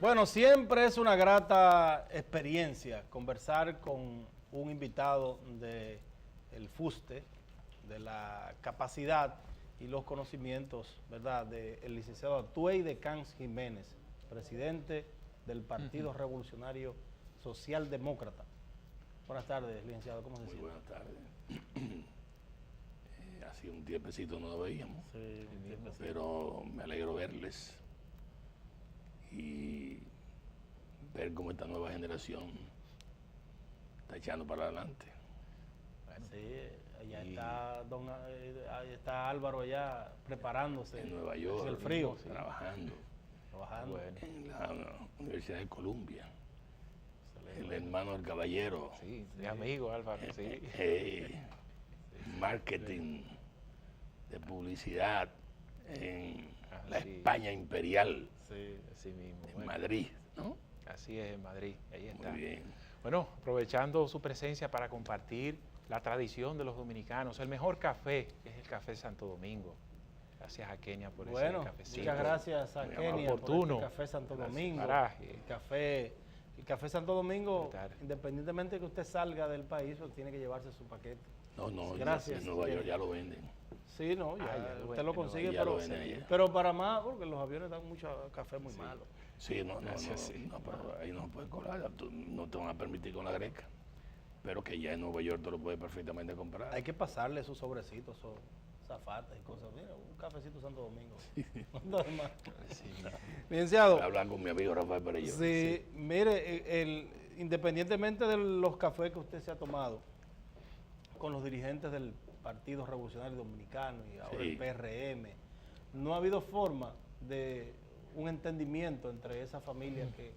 Bueno, siempre es una grata experiencia conversar con un invitado del fuste, de la capacidad y los conocimientos, ¿verdad?, del licenciado Atuey de Cans Jiménez, presidente del Partido Revolucionario Socialdemócrata. Buenas tardes, licenciado, ¿cómo se siente? Muy buenas tardes. Hace un tiempecito no lo veíamos, Sí, pero me alegro verles y ver cómo esta nueva generación está echando para adelante. Bueno, sí, allá está, ahí está Álvaro allá preparándose En Nueva York, el frío, sí, trabajando en la Universidad de Columbia. El hermano del caballero. Sí, mi amigo Álvaro, sí. Marketing de publicidad en la Así. España imperial, Sí, así mismo. en Bueno, Madrid, ¿no? así es, en Madrid, ahí está. Muy bien. Bueno, aprovechando su presencia para compartir la tradición de los dominicanos, el mejor café, que es el café Santo Domingo. Gracias a Kenia por ese cafecito. Muchas gracias a Muy Kenia oportuno. por este café Santo Gracias. Domingo. Paraje. El café Santo Domingo, Brutal. independientemente de que usted salga del país, pues tiene que llevarse su paquete. No, Gracias. en Nueva York ya lo venden. Sí, no, ya, ya lo usted lo venden, consigue, ya lo venden allá. pero para más, porque los aviones dan mucho café muy malo. Sí, no, Sí. pero ahí no se puede colar, no te van a permitir con la greca. Pero que ya en Nueva York te lo puedes perfectamente comprar. Hay que pasarle sus sobrecitos, sus zafatas y cosas. Mira, un cafecito Santo Domingo. No hay más. Licenciado. Voy a hablar con mi amigo Rafael Perello. Sí, mire, independientemente de los cafés que usted se ha tomado con los dirigentes del Partido Revolucionario Dominicano y ahora Sí. el PRM, no ha habido forma de un entendimiento entre esas familias que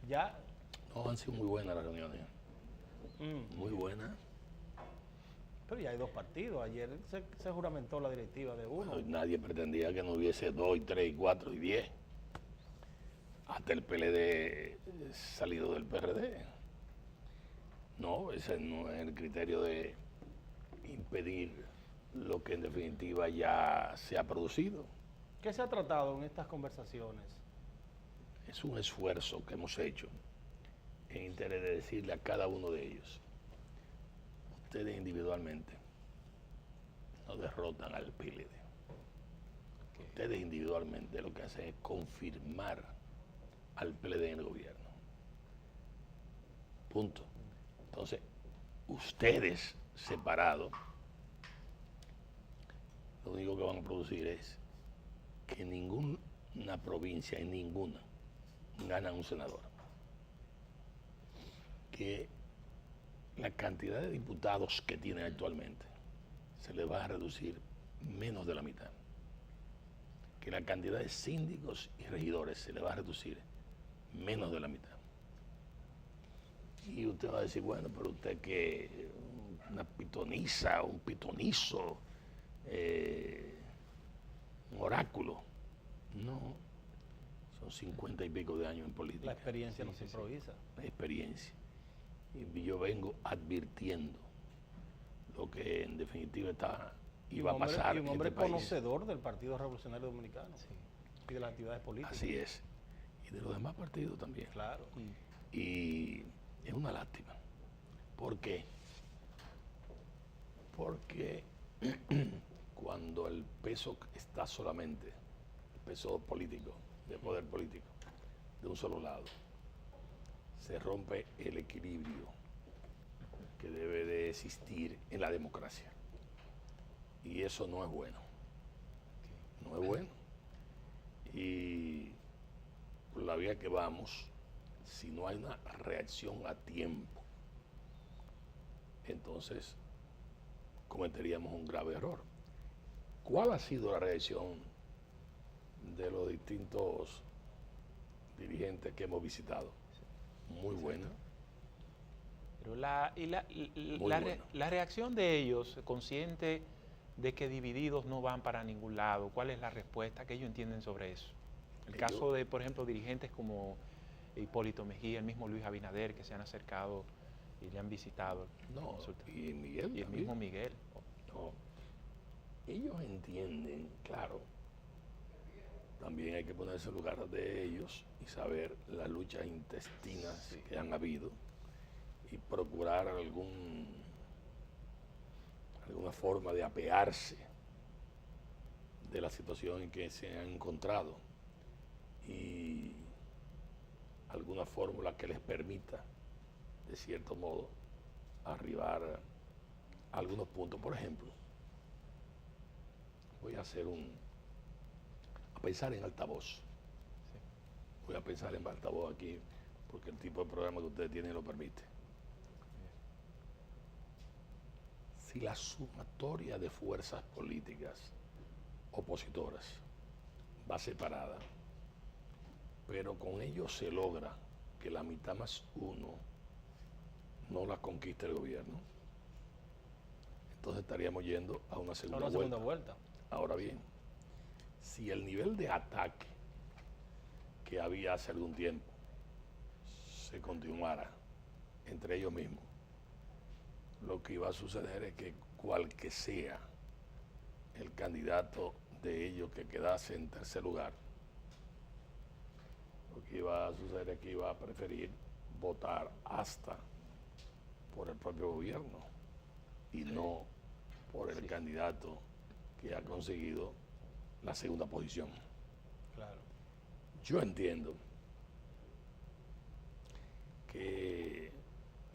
ya... No, han sido muy buenas las reuniones. Muy buenas. Pero ya hay dos partidos. Ayer se juramentó la directiva de uno. Nadie pretendía que no hubiese 2, 3, 4 y 10. Hasta el PLD salido del PRD. No, ese no es el criterio de impedir lo que en definitiva ya se ha producido. ¿Qué se ha tratado en estas conversaciones? Es un esfuerzo que hemos hecho en interés de decirle a cada uno de ellos: ustedes individualmente no derrotan al PLD. Ustedes individualmente lo que hacen es confirmar al PLD en el gobierno. Punto. Entonces, ustedes separados, lo único que van a producir es que ninguna provincia, en ninguna, gana un senador. Que la cantidad de diputados que tienen actualmente se les va a reducir menos de la mitad. Que la cantidad de síndicos y regidores se les va a reducir menos de la mitad. Y usted va a decir, bueno, pero usted que una pitoniza, un pitonizo, un oráculo. No, son 50 y pico de años en política. La experiencia no se improvisa. La experiencia. Y yo vengo advirtiendo lo que en definitiva iba a pasar Y un hombre en este país. conocedor del Partido Revolucionario Dominicano y de las actividades políticas. Así es. Y de los demás partidos también. Claro. Y es una lástima. ¿Por qué? Porque cuando el peso está solamente, el peso político, de poder político, de un solo lado, se rompe el equilibrio que debe de existir en la democracia. Y eso no es bueno. No es bueno. Y por la vía que vamos, si no hay una reacción a tiempo, entonces cometeríamos un grave error. ¿Cuál ha sido la reacción de los distintos dirigentes que hemos visitado? Muy buena. Pero buena. la reacción de ellos, consciente de que divididos no van para ningún lado, ¿cuál es la respuesta que ellos entienden sobre eso? El caso de, por ejemplo, dirigentes como Hipólito Mejía, el mismo Luis Abinader, que se han acercado y le han visitado. No, y Miguel y el también. mismo Miguel. No. Ellos entienden, claro, también hay que ponerse en lugar de ellos y saber las luchas intestinas que han habido y procurar alguna forma de apearse de la situación en que se han encontrado y alguna fórmula que les permita, de cierto modo, arribar a algunos puntos. Por ejemplo, voy a pensar en altavoz. Voy a pensar en altavoz aquí, porque el tipo de programa que ustedes tienen lo permite. Si la sumatoria de fuerzas políticas opositoras va separada, pero con ello se logra que la mitad más uno no la conquiste el gobierno, entonces estaríamos yendo a una segunda vuelta. Ahora bien, si el nivel de ataque que había hace algún tiempo se continuara entre ellos mismos, lo que iba a suceder es que cual que sea el candidato de ellos que quedase en tercer lugar, lo que iba a suceder es que iba a preferir votar hasta por el propio gobierno y no por el candidato que ha conseguido la segunda posición. Claro. Yo entiendo que,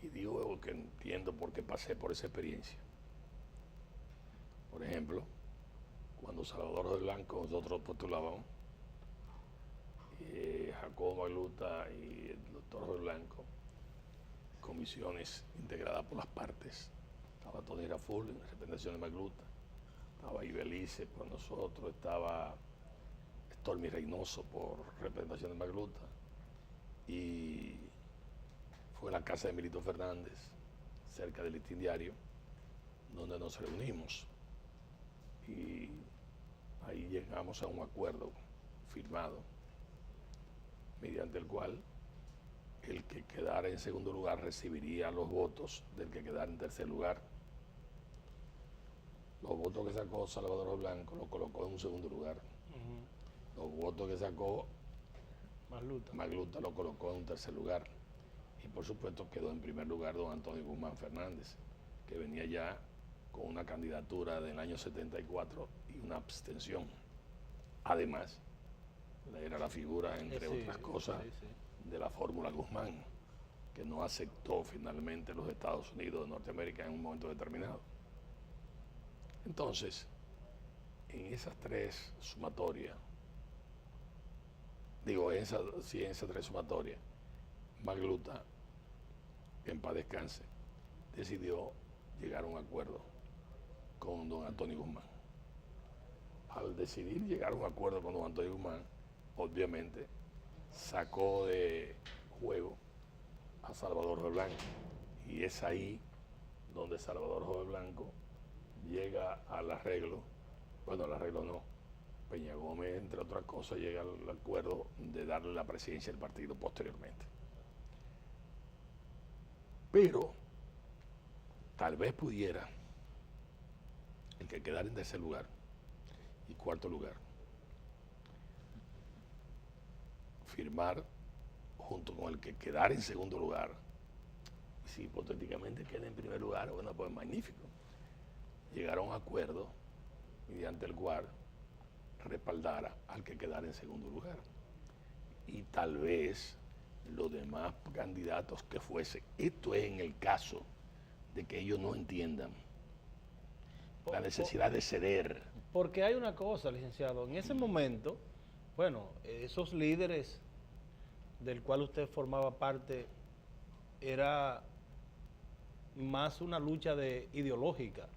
y digo que entiendo porque pasé por esa experiencia. Por ejemplo, cuando Salvador Jorge Blanco nosotros postulábamos, Jacobo Magluta y el doctor Jorge Blanco, comisiones integradas por las partes, estaba Tony Raful en representación de Magluta, estaba Ibelice por nosotros, estaba Stormy Reynoso por representación de Magluta, y fue la casa de Milito Fernández, cerca del Listín Diario, donde nos reunimos. Y ahí llegamos a un acuerdo firmado, mediante el cual el que quedara en segundo lugar recibiría los votos del que quedara en tercer lugar. Los votos que sacó Salvador Blanco los colocó en un segundo lugar. Los votos que sacó Magluta lo colocó en un tercer lugar. Y por supuesto quedó en primer lugar don Antonio Guzmán Fernández, que venía ya con una candidatura del año 74 y una abstención. Además, era la figura, entre otras cosas, de la fórmula Guzmán, que no aceptó finalmente los Estados Unidos de Norteamérica en un momento determinado. Entonces, en esas tres sumatorias, en esas tres sumatorias, Magluta, que en paz descanse, decidió llegar a un acuerdo con don Antonio Guzmán. Al decidir llegar a un acuerdo con don Antonio Guzmán, obviamente sacó de juego a Salvador Jorge Blanco, y es ahí donde Salvador Jorge Blanco llega al arreglo, Peña Gómez, entre otras cosas, llega al acuerdo de darle la presidencia del partido posteriormente. Pero tal vez pudiera el que quedara en tercer lugar y cuarto lugar firmar junto con el que quedara en segundo lugar. Si hipotéticamente queda en primer lugar, bueno, pues magnífico. Llegar a un acuerdo mediante el cual respaldara al que quedara en segundo lugar. Y tal vez los demás candidatos que fuese. Esto es en el caso de que ellos no entiendan la necesidad de ceder. Porque hay una cosa, licenciado, en ese momento, bueno, esos líderes del cual usted formaba parte, era más una lucha ideológica.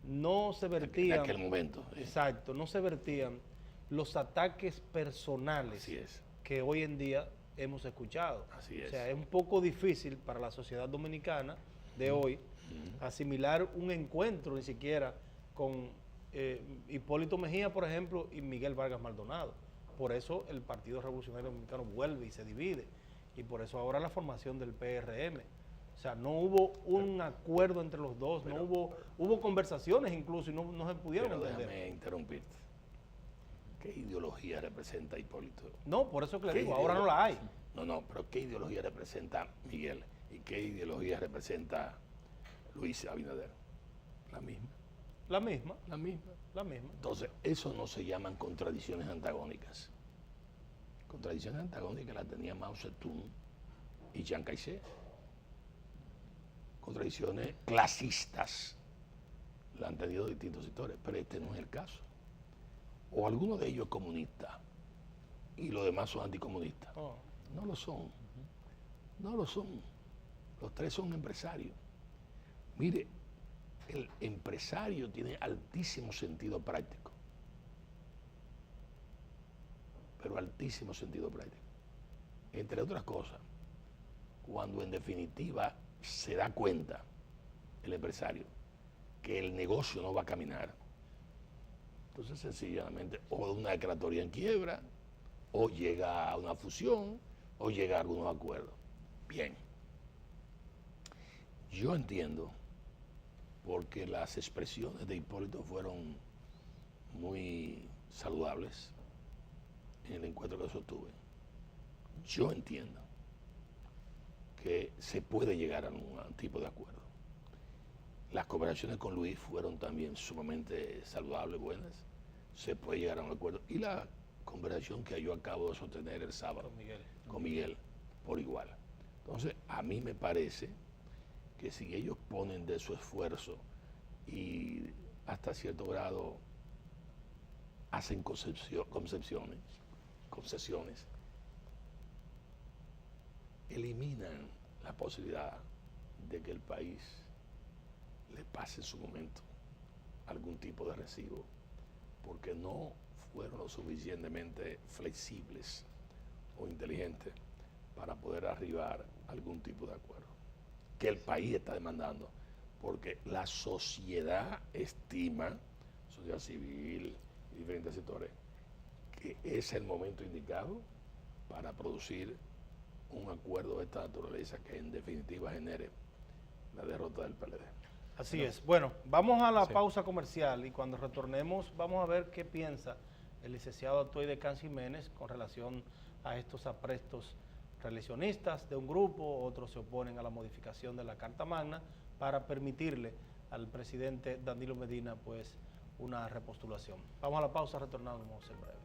No se vertían... En aquel momento. Exacto, no se vertían los ataques personales que hoy en día hemos escuchado. Así es. O sea, es un poco difícil para la sociedad dominicana de hoy asimilar un encuentro ni siquiera con Hipólito Mejía, por ejemplo, y Miguel Vargas Maldonado. Por eso el Partido Revolucionario Dominicano vuelve y se divide. Y por eso ahora la formación del PRM. O sea, no hubo un acuerdo entre los dos, hubo conversaciones incluso y no se pudieron entender. Déjame interrumpirte. ¿Qué ideología representa Hipólito? No, por eso que le ¿Qué digo, ahora no la hay. No, pero ¿qué ideología representa Miguel? ¿Y qué ideología representa Luis Abinader? La misma. La misma, La misma. la misma. Entonces, eso no se llaman contradicciones antagónicas. Contradicciones antagónicas las tenía Mao Zedong y Chiang Kai-shek. Contradicciones clasistas las han tenido distintos sectores, pero este no es el caso. O alguno de ellos es comunista y los demás son anticomunistas. Oh. No lo son. No lo son. Los tres son empresarios. Mire, el empresario tiene altísimo sentido práctico. Pero altísimo sentido práctico. Entre otras cosas, cuando en definitiva se da cuenta el empresario que el negocio no va a caminar, entonces sencillamente o una declaratoria en quiebra, o llega a una fusión, o llega a algunos acuerdos. Bien. Yo entiendo, porque las expresiones de Hipólito fueron muy saludables en el encuentro que sostuve. Yo entiendo que se puede llegar a un tipo de acuerdo. Las conversaciones con Luis fueron también sumamente saludables, buenas. Se puede llegar a un acuerdo. Y la conversación que yo acabo de sostener el sábado con Miguel, por igual. Entonces, a mí me parece que si ellos ponen de su esfuerzo y hasta cierto grado hacen concesiones, eliminan la posibilidad de que el país le pase en su momento algún tipo de recibo, porque no fueron lo suficientemente flexibles o inteligentes para poder arribar a algún tipo de acuerdo que el país está demandando, porque la sociedad estima, sociedad civil y diferentes sectores, que es el momento indicado para producir un acuerdo de esta naturaleza que en definitiva genere la derrota del PLD. Así es. Bueno, vamos a la pausa comercial y cuando retornemos vamos a ver qué piensa el licenciado Atuey de Cans Jiménez con relación a estos aprestos reeleccionistas de un grupo, otros se oponen a la modificación de la Carta Magna para permitirle al presidente Danilo Medina pues una repostulación. Vamos a la pausa, retornamos en breve.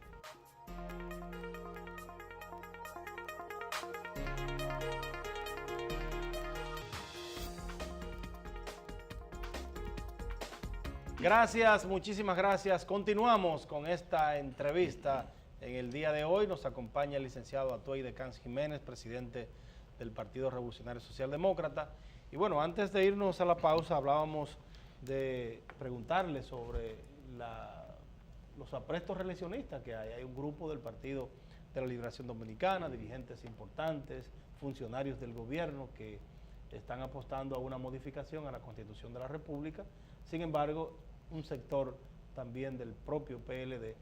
Gracias, muchísimas gracias. Continuamos con esta entrevista. En el día de hoy nos acompaña el licenciado Atuey de Cans Jiménez, presidente del Partido Revolucionario Socialdemócrata. Y bueno, antes de irnos a la pausa hablábamos de preguntarle sobre los aprestos reeleccionistas que hay. Hay un grupo del Partido de la Liberación Dominicana, dirigentes importantes, funcionarios del gobierno que están apostando a una modificación a la Constitución de la República. Sin embargo, un sector también del propio PLD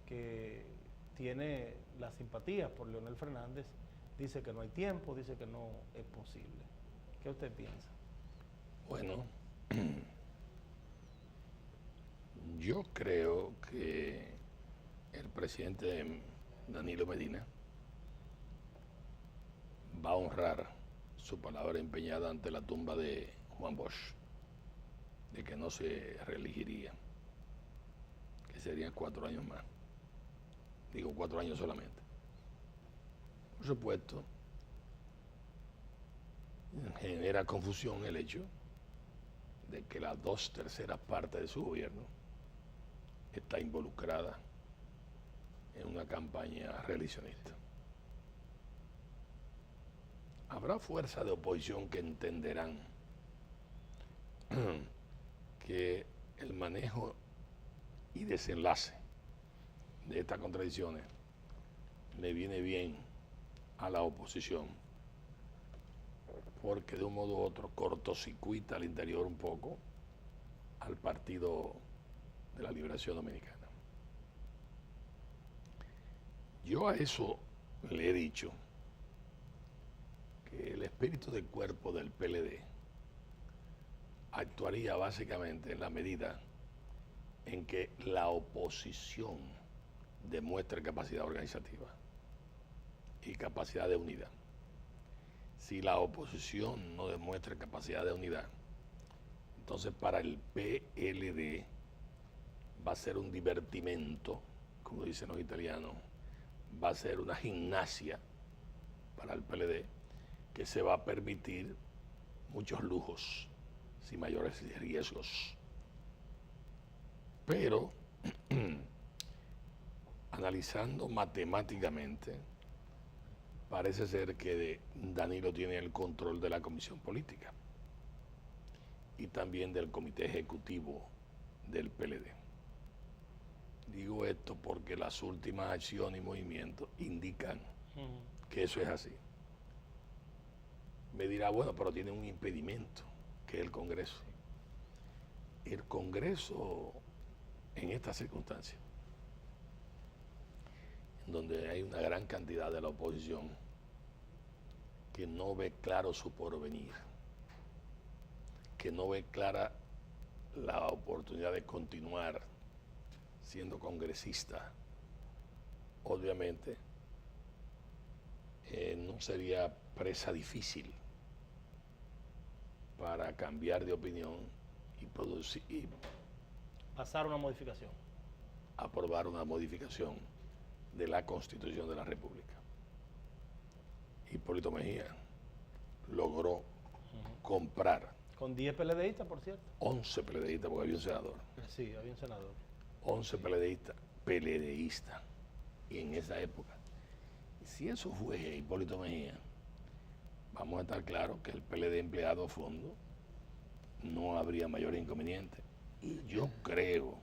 que tiene la simpatía por Leonel Fernández, dice que no hay tiempo, dice que no es posible. ¿Qué usted piensa? Bueno, yo creo que el presidente Danilo Medina va a honrar su palabra empeñada ante la tumba de Juan Bosch, de que no se reelegiría, que serían 4 años más. Digo 4 años solamente. Por supuesto, genera confusión el hecho de que las 2/3 partes de su gobierno está involucrada en una campaña reeleccionista. Habrá fuerzas de oposición que entenderán que el manejo y desenlace de estas contradicciones le viene bien a la oposición, porque de un modo u otro cortocircuita al interior un poco al Partido de la Liberación Dominicana. Yo a eso le he dicho que el espíritu de cuerpo del PLD actuaría básicamente en la medida en que la oposición demuestre capacidad organizativa y capacidad de unidad. Si la oposición no demuestra capacidad de unidad, entonces para el PLD va a ser un divertimento, como dicen los italianos, va a ser una gimnasia para el PLD, que se va a permitir muchos lujos sin mayores riesgos. Pero analizando matemáticamente, parece ser que Danilo tiene el control de la comisión política y también del comité ejecutivo del PLD. Digo esto porque las últimas acciones y movimientos indican que eso es así. Me dirá, bueno, pero tiene un impedimento, que es el Congreso. El Congreso, en estas circunstancias, en donde hay una gran cantidad de la oposición que no ve claro su porvenir, que no ve clara la oportunidad de continuar siendo congresista, obviamente no sería presa difícil para cambiar de opinión y producir y pasar una modificación. aprobar una modificación de la Constitución de la República. Hipólito Mejía logró comprar Con 10 PLDistas, por cierto. 11 PLDistas, porque había un senador. Sí, había un senador. 11 PLDistas. Y en esa época, si eso fue Hipólito Mejía, vamos a estar claros que el PLD empleado a fondo no habría mayor inconveniente. Y yo creo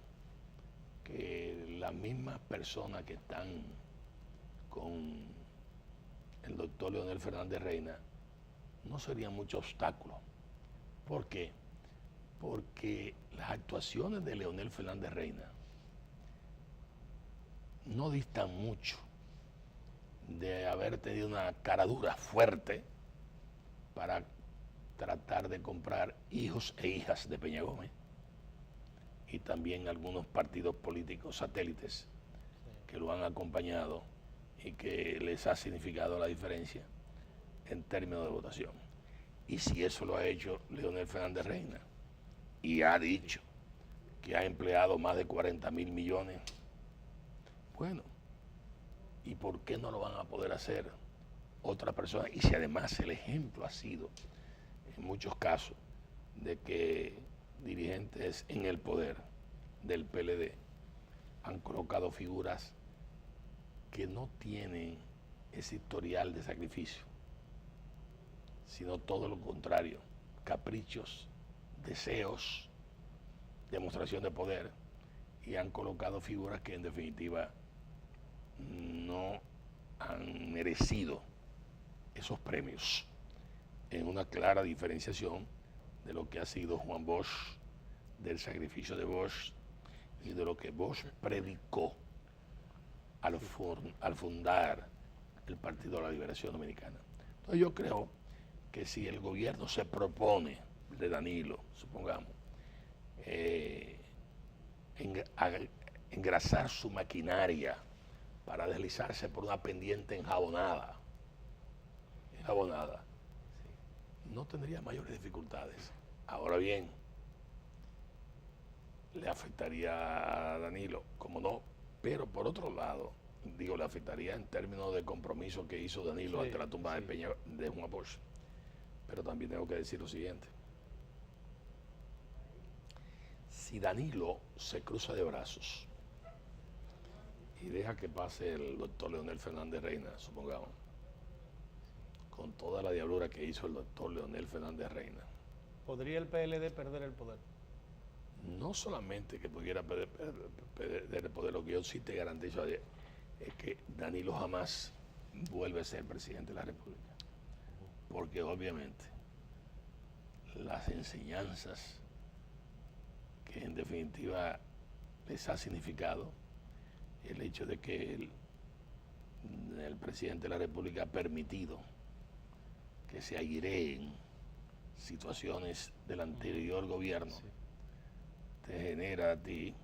que las mismas personas que están con el doctor Leonel Fernández Reina no serían mucho obstáculo. ¿Por qué? Porque las actuaciones de Leonel Fernández Reina no distan mucho de haber tenido una cara dura fuerte para tratar de comprar hijos e hijas de Peña Gómez y también algunos partidos políticos satélites que lo han acompañado y que les ha significado la diferencia en términos de votación. Y si eso lo ha hecho Leonel Fernández Reina y ha dicho que ha empleado más de 40.000 millones, bueno, ¿y por qué no lo van a poder hacer otras personas? Y si además el ejemplo ha sido, en muchos casos, de que dirigentes en el poder del PLD han colocado figuras que no tienen ese historial de sacrificio, sino todo lo contrario, caprichos, deseos, demostración de poder, y han colocado figuras que en definitiva no han merecido esos premios, en una clara diferenciación de lo que ha sido Juan Bosch, del sacrificio de Bosch y de lo que Bosch predicó al fundar el Partido de la Liberación Dominicana. Entonces yo creo que si el gobierno se propone, de Danilo, supongamos, engrasar su maquinaria para deslizarse por una pendiente enjabonada, no tendría mayores dificultades. Ahora bien, le afectaría a Danilo, como no, pero por otro lado, le afectaría en términos de compromiso que hizo Danilo ante la tumba de Juan Bosch. Pero también tengo que decir lo siguiente: si Danilo se cruza de brazos y deja que pase el doctor Leonel Fernández Reina, supongamos, con toda la diablura que hizo el doctor Leonel Fernández Reina, ¿podría el PLD perder el poder? No solamente que pudiera perder el poder, lo que yo sí te garantizo es que Danilo jamás vuelve a ser presidente de la República. Porque obviamente las enseñanzas que en definitiva les ha significado el hecho de que el presidente de la República ha permitido que se aireen situaciones del anterior gobierno, te genera a ti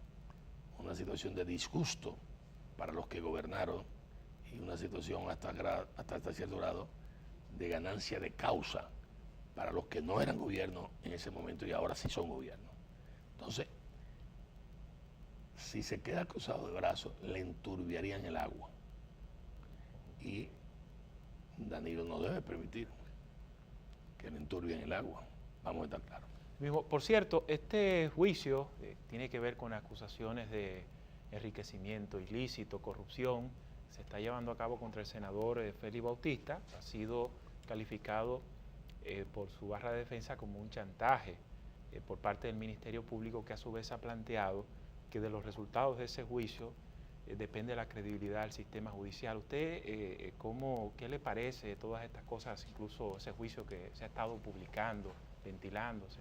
una situación de disgusto para los que gobernaron y una situación hasta cierto grado de ganancia de causa para los que no eran gobierno en ese momento y ahora sí son gobierno. Entonces, si se queda cruzado de brazos, le enturbiarían el agua. Y Danilo no debe permitir que le enturbien el agua. Vamos a estar claros. Por cierto, este juicio tiene que ver con acusaciones de enriquecimiento ilícito, corrupción. Se está llevando a cabo contra el senador Félix Bautista. Ha sido calificado por su barra de defensa como un chantaje por parte del Ministerio Público, que a su vez ha planteado que de los resultados de ese juicio depende la credibilidad del sistema judicial. ¿Usted qué le parece todas estas cosas, incluso ese juicio que se ha estado publicando, ventilándose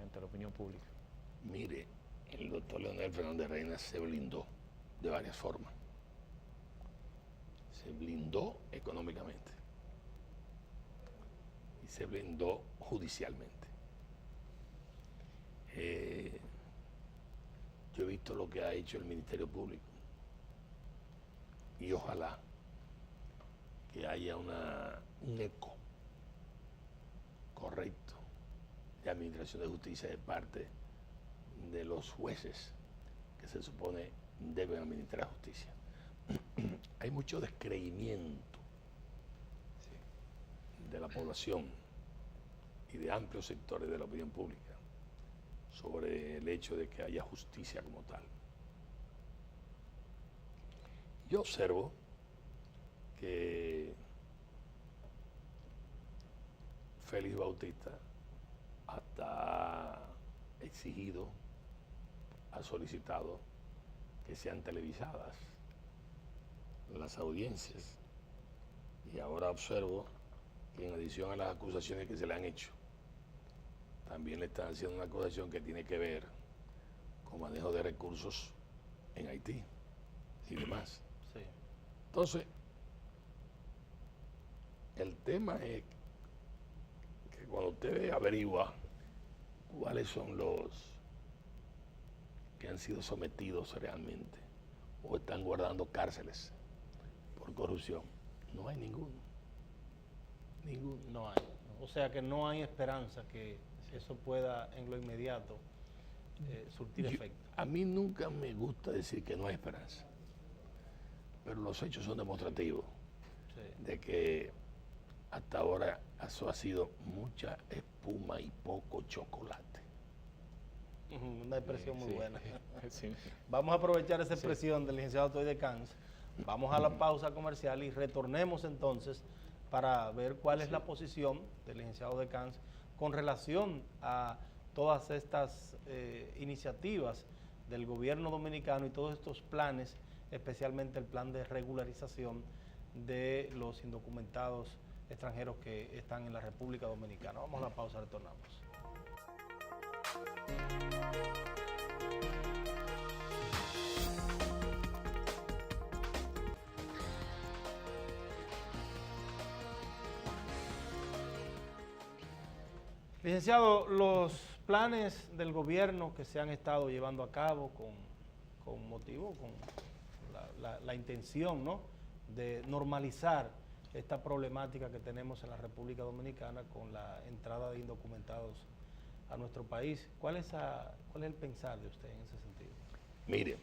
ante la opinión pública? Mire, el doctor Leonel Fernández Reina se blindó de varias formas. Se blindó económicamente y se blindó judicialmente. Yo he visto lo que ha hecho el Ministerio Público y ojalá que haya un eco correcto de administración de justicia de parte de los jueces que se supone deben administrar justicia. Hay mucho descreimiento de la población y de amplios sectores de la opinión pública sobre el hecho de que haya justicia como tal. Yo observo que Félix Bautista hasta ha exigido, ha solicitado que sean televisadas las audiencias. Y ahora observo que en adición a las acusaciones que se le han hecho, también le están haciendo una acusación que tiene que ver con manejo de recursos en Haití y demás. Sí. Entonces, el tema es que cuando usted averigua cuáles son los que han sido sometidos realmente o están guardando cárceles por corrupción, no hay ninguno. Ninguno. No hay. O sea que no hay esperanza que eso pueda en lo inmediato surtir efecto. A mí nunca me gusta decir que no hay esperanza, pero los hechos son demostrativos de que hasta ahora eso ha sido mucha espuma y poco chocolate. Una expresión muy buena. Sí. Vamos a aprovechar esa expresión del licenciado Toy de Cans. Vamos a la pausa comercial y retornemos entonces para ver cuál es la posición del licenciado de Cans con relación a todas estas iniciativas del gobierno dominicano y todos estos planes, especialmente el plan de regularización de los indocumentados extranjeros que están en la República Dominicana. Vamos a la pausa, retornamos. Licenciado, los planes del gobierno que se han estado llevando a cabo con motivo, con la intención, ¿no?, de normalizar esta problemática que tenemos en la República Dominicana con la entrada de indocumentados a nuestro país. ¿Cuál es el pensar de usted en ese sentido? Mire,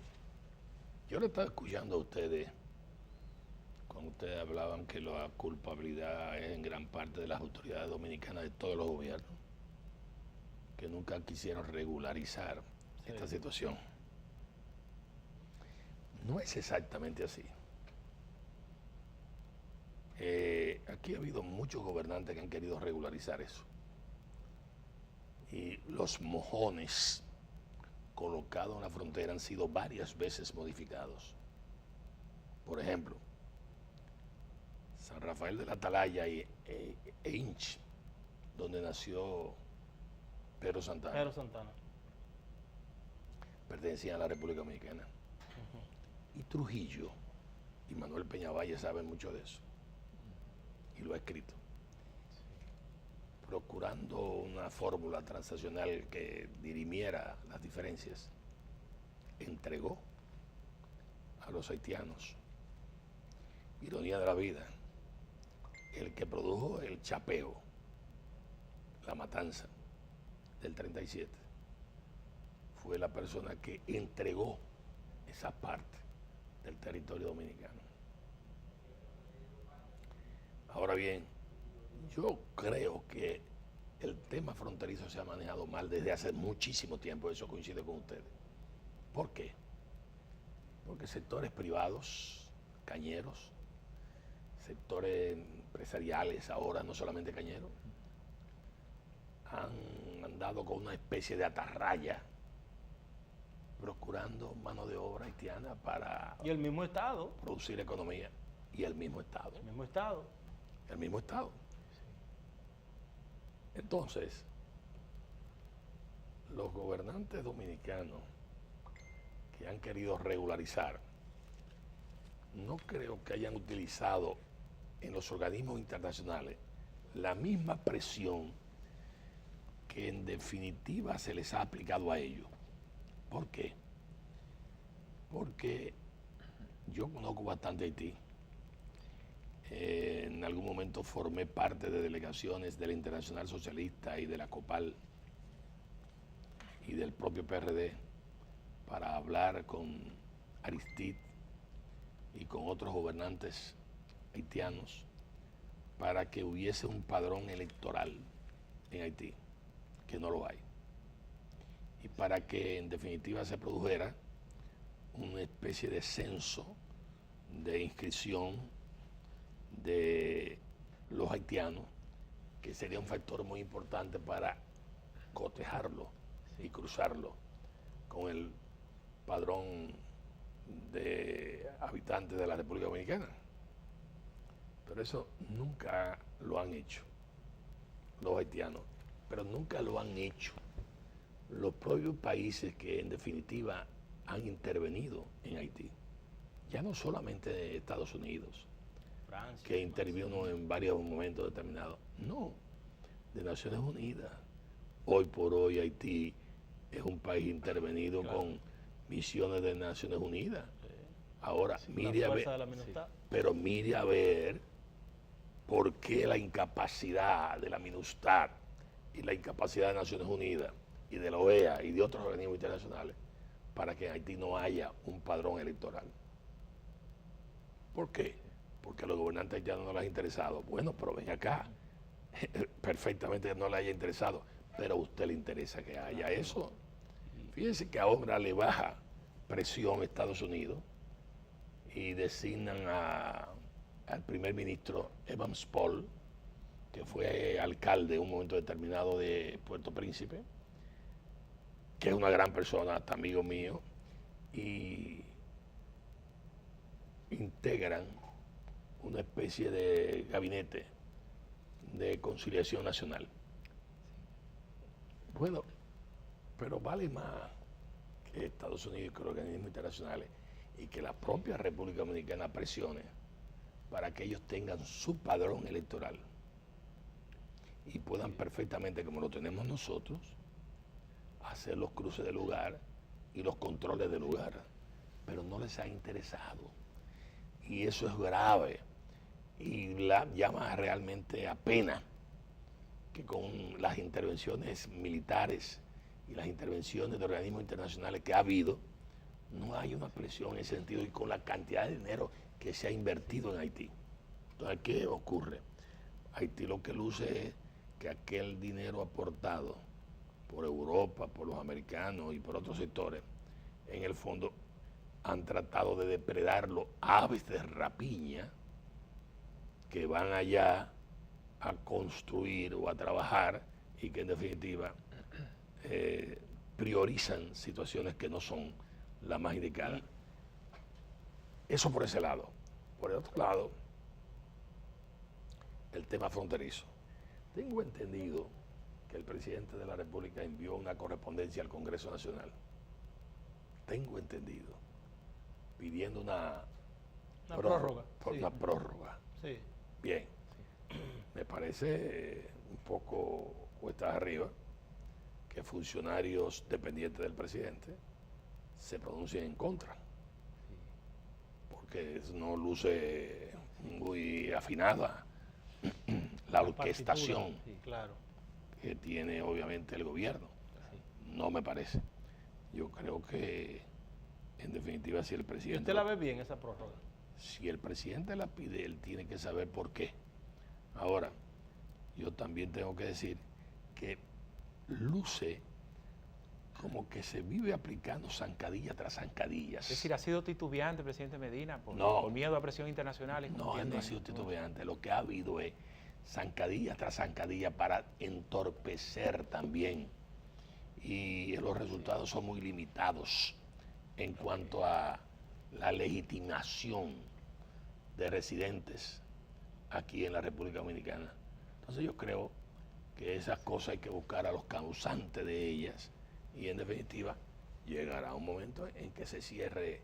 yo le estaba escuchando a ustedes cuando ustedes hablaban que la culpabilidad es en gran parte de las autoridades dominicanas de todos los gobiernos, que nunca quisieron regularizar esta situación. No es exactamente así. Aquí ha habido muchos gobernantes que han querido regularizar eso. Y los mojones colocados en la frontera han sido varias veces modificados. Por ejemplo, San Rafael de la Atalaya e Inch, donde nació Pedro Santana. Pedro Santana. Pertenecían a la República Dominicana. Y Trujillo y Manuel Peñavalle saben mucho de eso. Y lo ha escrito. Procurando una fórmula transaccional que dirimiera las diferencias, entregó a los haitianos. Ironía de la vida. El que produjo el chapeo, la matanza del 37, fue la persona que entregó esa parte del territorio dominicano. Ahora bien, yo creo que el tema fronterizo se ha manejado mal desde hace muchísimo tiempo, eso coincide con ustedes. ¿Por qué? Porque sectores privados, cañeros, sectores empresariales ahora, no solamente cañeros, han andado con una especie de atarraya procurando mano de obra haitiana para Y el mismo Estado. producir economía. Y el mismo Estado. El mismo Estado. El mismo Estado. Entonces, los gobernantes dominicanos que han querido regularizar, no creo que hayan utilizado en los organismos internacionales la misma presión que en definitiva se les ha aplicado a ellos. ¿Por qué? Porque yo conozco bastante Haití. En algún momento formé parte de delegaciones de la Internacional Socialista y de la COPAL y del propio PRD para hablar con Aristide y con otros gobernantes haitianos para que hubiese un padrón electoral en Haití, que no lo hay, y para que en definitiva se produjera una especie de censo de inscripción de los haitianos, que sería un factor muy importante para cotejarlo y cruzarlo con el padrón de habitantes de la República Dominicana. Pero eso nunca lo han hecho los haitianos, pero nunca lo han hecho los propios países que en definitiva han intervenido en Haití. Ya no solamente Estados Unidos, Francia, que intervino en varios momentos determinados. No, de Naciones Unidas. Hoy por hoy Haití es un país intervenido con misiones de Naciones Unidas. Ahora, mire a ver, pero mire a ver por qué la incapacidad de la MINUSTAH y la incapacidad de Naciones Unidas y de la OEA y de otros organismos internacionales para que en Haití no haya un padrón electoral. ¿Por qué? Porque a los gobernantes haitianos no les ha interesado. Bueno, pero ven acá, perfectamente no le haya interesado, pero a usted le interesa que haya eso. Fíjense que ahora le baja presión a Estados Unidos y designan al primer ministro Evans Paul, que fue alcalde en un momento determinado de Puerto Príncipe, que es una gran persona, hasta amigo mío, y integran una especie de gabinete de conciliación nacional. Bueno, pero vale más que Estados Unidos y que los organismos internacionales y que la propia República Dominicana presione para que ellos tengan su padrón electoral y puedan perfectamente, como lo tenemos nosotros, hacer los cruces de lugar y los controles de lugar, pero no les ha interesado. Y eso es grave y llama realmente a pena que con las intervenciones militares y las intervenciones de organismos internacionales que ha habido, no hay una presión en ese sentido y con la cantidad de dinero que se ha invertido en Haití. Entonces, ¿qué ocurre? Haití lo que luce es que aquel dinero aportado por Europa, por los americanos y por otros sectores, en el fondo han tratado de depredarlo aves de rapiña que van allá a construir o a trabajar y que en definitiva priorizan situaciones que no son las más indicadas. Eso por ese lado. Por el otro lado, el tema fronterizo. Tengo entendido que el presidente de la República envió una correspondencia al Congreso Nacional. Tengo entendido. Pidiendo una prórroga. Una prórroga. Sí. Bien. Me parece un poco cuesta arriba que funcionarios dependientes del presidente se pronuncien en contra. porque no luce muy afinada la orquestación partitura, sí, claro. que tiene obviamente el gobierno. No me parece. Yo creo que, en definitiva, si el ¿Y presidente... usted la ve bien, esa prórroga? Si el presidente la pide, él tiene que saber por qué. Ahora, yo también tengo que decir que luce como que se vive aplicando zancadilla tras zancadillas. Es decir, ¿ha sido titubeante el presidente Medina No. por miedo a presión internacional? No, él no ha sido titubeante. Lo que ha habido es zancadilla tras zancadilla para entorpecer también. Y los resultados son muy limitados en cuanto a la legitimación de residentes aquí en la República Dominicana. Entonces yo creo que esas cosas hay que buscar a los causantes de ellas y en definitiva llegará un momento en que se cierre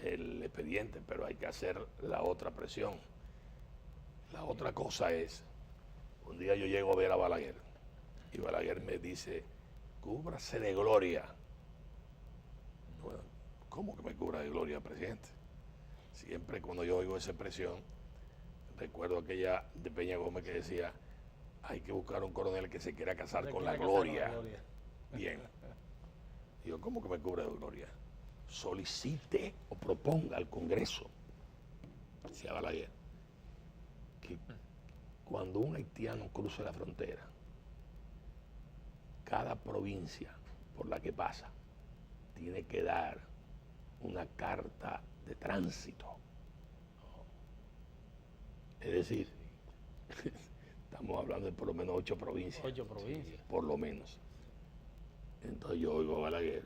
el expediente, pero hay que hacer la otra presión. La otra cosa es, un día yo llego a ver a Balaguer y Balaguer me dice, cúbrase de gloria. Bueno, ¿cómo que me cubra de gloria, presidente? Siempre cuando yo oigo esa expresión, recuerdo aquella de Peña Gómez que decía, hay que buscar un coronel que se quiera casar con la gloria. Bien. Digo, ¿cómo que me cubra de gloria? Solicite o proponga al Congreso, decía Balaguer, que cuando un haitiano cruce la frontera, cada provincia por la que pasa tiene que dar una carta de tránsito. Es decir, estamos hablando de por lo menos 8 provincias. 8 provincias. Por lo menos. Entonces yo oigo a Balaguer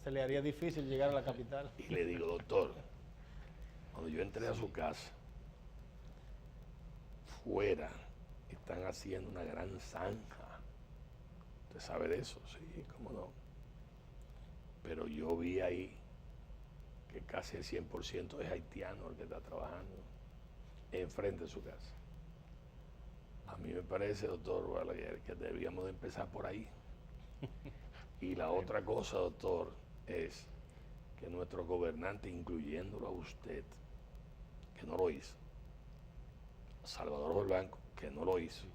Se le haría difícil llegar a la capital. y le digo, doctor, cuando yo entré a su casa, fuera están haciendo una gran zanja. ¿Usted sabe de eso? Sí, cómo no. Pero yo vi ahí que casi el 100% es haitiano el que está trabajando enfrente de su casa. A mí me parece, doctor Balaguer, que debíamos de empezar por ahí. Y la otra cosa, doctor, es que nuestros gobernantes, incluyéndolo a usted, que no lo hizo, Salvador Balbanco, que no lo hizo,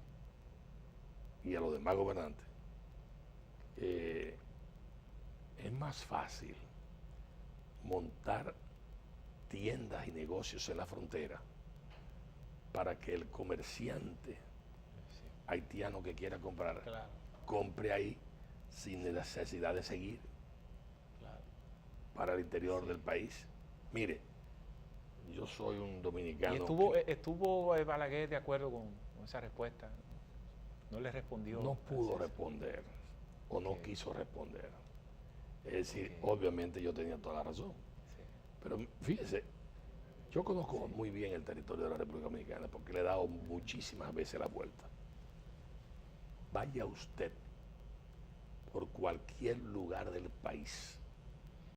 y a los demás gobernantes, es más fácil montar tiendas y negocios en la frontera para que el comerciante haitiano que quiera comprar, Claro, compre ahí sin necesidad de seguir claro. para el interior del país. Mire, yo soy un dominicano. ¿Y estuvo Balaguer de acuerdo con esa respuesta? ¿No le respondió? No pudo responder o no quiso responder. Es decir, obviamente yo tenía toda la razón. Sí. Pero fíjese, yo conozco muy bien el territorio de la República Dominicana porque le he dado muchísimas veces la vuelta. Vaya usted por cualquier lugar del país